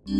Nous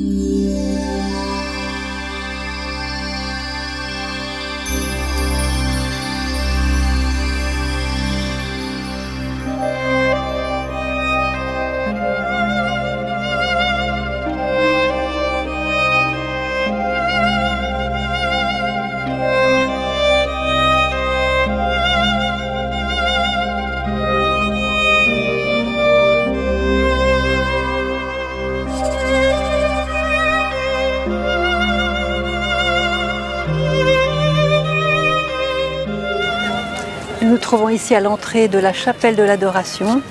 nous trouvons ici à l'entrée de la chapelle de l'adoration.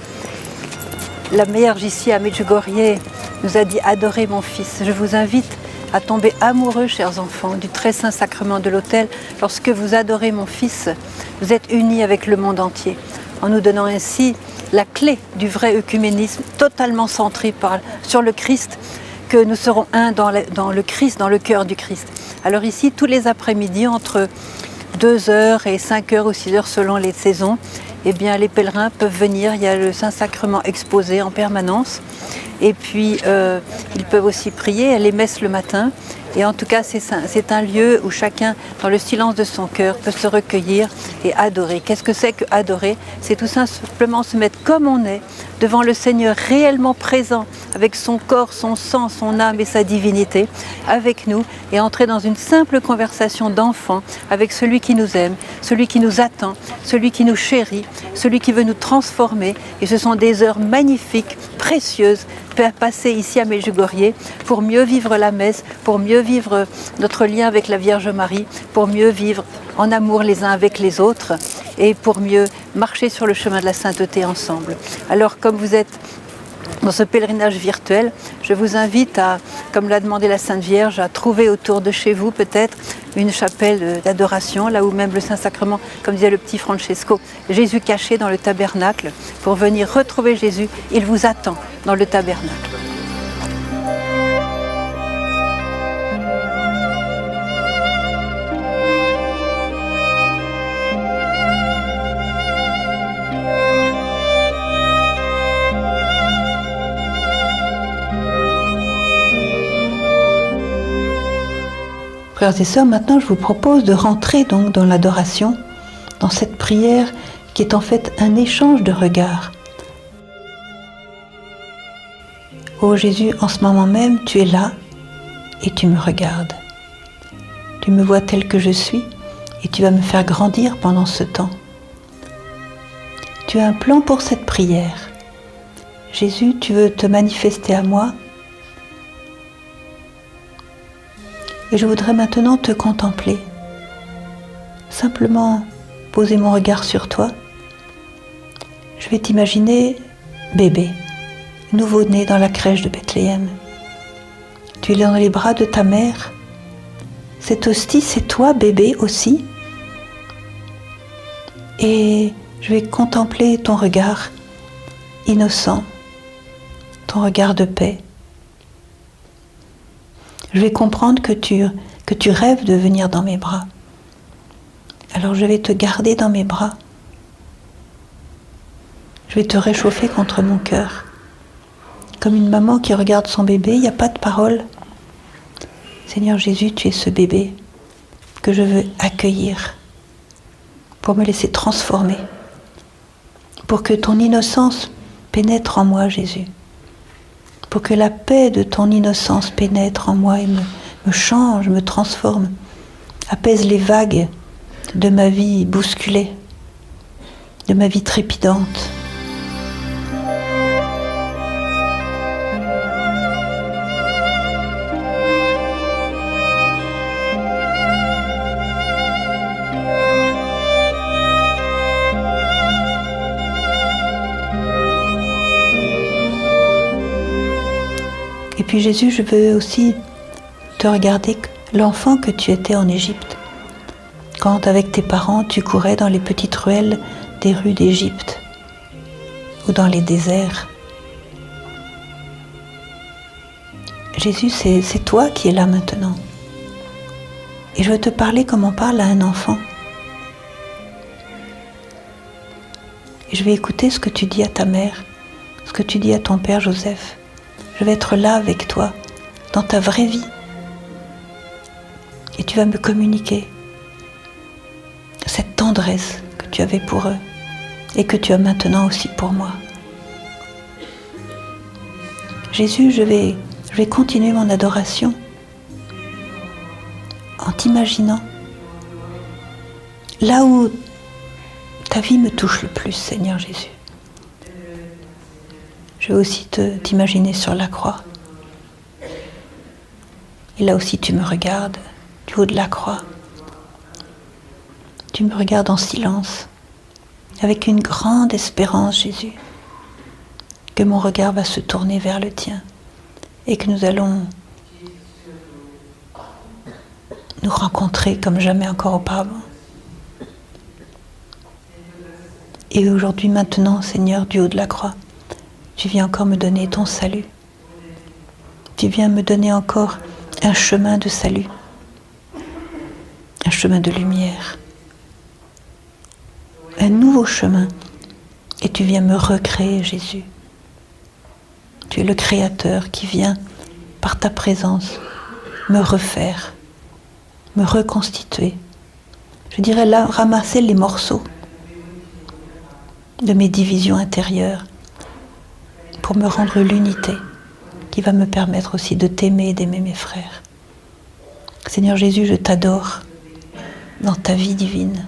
La Vierge ici à Medjugorje nous a dit « Adorez mon Fils ». Je vous invite à tomber amoureux, chers enfants, du très saint sacrement de l'autel. Lorsque vous adorez mon Fils, vous êtes unis avec le monde entier, en nous donnant ainsi la clé du vrai œcuménisme, totalement centré sur le Christ, que nous serons un dans le Christ, dans le cœur du Christ. Alors ici, tous les après-midi, entre 2h et 5h ou 6h selon les saisons, eh bien, les pèlerins peuvent venir, il y a le Saint-Sacrement exposé en permanence. Et puis, ils peuvent aussi prier, les messes le matin. Et en tout cas, c'est un lieu où chacun, dans le silence de son cœur, peut se recueillir et adorer. Qu'est-ce que c'est que adorer? C'est tout simplement se mettre comme on est, devant le Seigneur réellement présent, avec son corps, son sang, son âme et sa divinité, avec nous, et entrer dans une simple conversation d'enfant avec celui qui nous aime, celui qui nous attend, celui qui nous chérit, celui qui veut nous transformer. Et ce sont des heures magnifiques, précieuses, passer ici à Medjugorje pour mieux vivre la messe, pour mieux vivre notre lien avec la Vierge Marie, pour mieux vivre en amour les uns avec les autres et pour mieux marcher sur le chemin de la sainteté ensemble. Alors comme vous êtes dans ce pèlerinage virtuel, je vous invite à, comme l'a demandé la Sainte Vierge, à trouver autour de chez vous peut-être une chapelle d'adoration, là où même le Saint-Sacrement, comme disait le petit Francesco, Jésus caché dans le tabernacle, pour venir retrouver Jésus, il vous attend dans le tabernacle. Frères et sœurs, maintenant je vous propose de rentrer donc dans l'adoration, dans cette prière qui est en fait un échange de regards. Ô Jésus, en ce moment même, tu es là et tu me regardes. Tu me vois tel que je suis et tu vas me faire grandir pendant ce temps. Tu as un plan pour cette prière. Jésus, tu veux te manifester à moi. Et je voudrais maintenant te contempler, simplement poser mon regard sur toi. Je vais t'imaginer bébé, nouveau-né dans la crèche de Bethléem. Tu es dans les bras de ta mère. Cette hostie, c'est toi bébé aussi. Et je vais contempler ton regard innocent, ton regard de paix. Je vais comprendre que tu rêves de venir dans mes bras. Alors je vais te garder dans mes bras. Je vais te réchauffer contre mon cœur. Comme une maman qui regarde son bébé, il n'y a pas de parole. Seigneur Jésus, tu es ce bébé que je veux accueillir pour me laisser transformer, pour que ton innocence pénètre en moi, Jésus. Pour que la paix de ton innocence pénètre en moi et me change, me transforme, apaise les vagues de ma vie bousculée, de ma vie trépidante. Et puis Jésus, je veux aussi te regarder l'enfant que tu étais en Égypte, quand avec tes parents tu courais dans les petites ruelles des rues d'Égypte ou dans les déserts. Jésus, c'est toi qui es là maintenant. Et je veux te parler comme on parle à un enfant. Et je vais écouter ce que tu dis à ta mère, ce que tu dis à ton père Joseph. Je vais être là avec toi, dans ta vraie vie. Et tu vas me communiquer cette tendresse que tu avais pour eux et que tu as maintenant aussi pour moi. Jésus, je vais continuer mon adoration en t'imaginant là où ta vie me touche le plus, Seigneur Jésus. Je vais aussi t'imaginer sur la croix. Et là aussi tu me regardes du haut de la croix. Tu me regardes en silence, avec une grande espérance, Jésus, que mon regard va se tourner vers le tien et que nous allons nous rencontrer comme jamais encore auparavant. Et aujourd'hui, maintenant, Seigneur, du haut de la croix, tu viens encore me donner ton salut. Tu viens me donner encore un chemin de salut, un chemin de lumière, un nouveau chemin. Et tu viens me recréer, Jésus. Tu es le Créateur qui vient, par ta présence, me refaire, me reconstituer. Je dirais là, ramasser les morceaux de mes divisions intérieures pour me rendre l'unité qui va me permettre aussi de t'aimer et d'aimer mes frères. Seigneur Jésus, je t'adore dans ta vie divine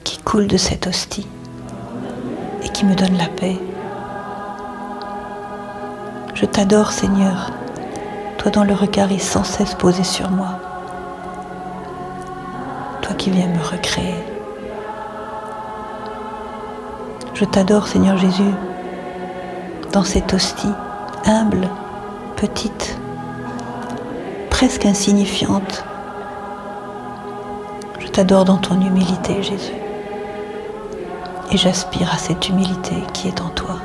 qui coule de cette hostie et qui me donne la paix. Je t'adore, Seigneur, toi dont le regard est sans cesse posé sur moi, toi qui viens me recréer. Je t'adore, Seigneur Jésus, dans cette hostie humble, petite, presque insignifiante. Je t'adore dans ton humilité, Jésus. Et j'aspire à cette humilité qui est en toi.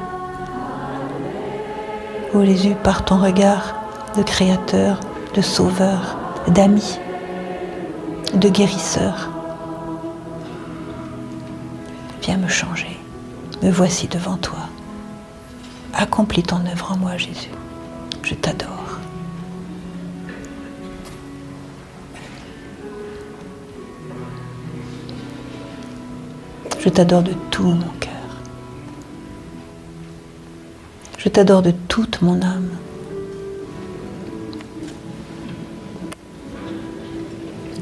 Ô Jésus, par ton regard de créateur, de sauveur, d'ami, de guérisseur, viens me changer. Me voici devant toi. Accomplis ton œuvre en moi, Jésus. Je t'adore. Je t'adore de tout mon cœur. Je t'adore de toute mon âme.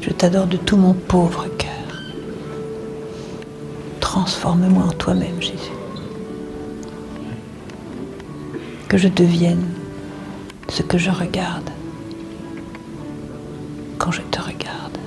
Je t'adore de tout mon pauvre cœur. Transforme-moi en toi-même, Jésus. Que je devienne ce que je regarde quand je te regarde.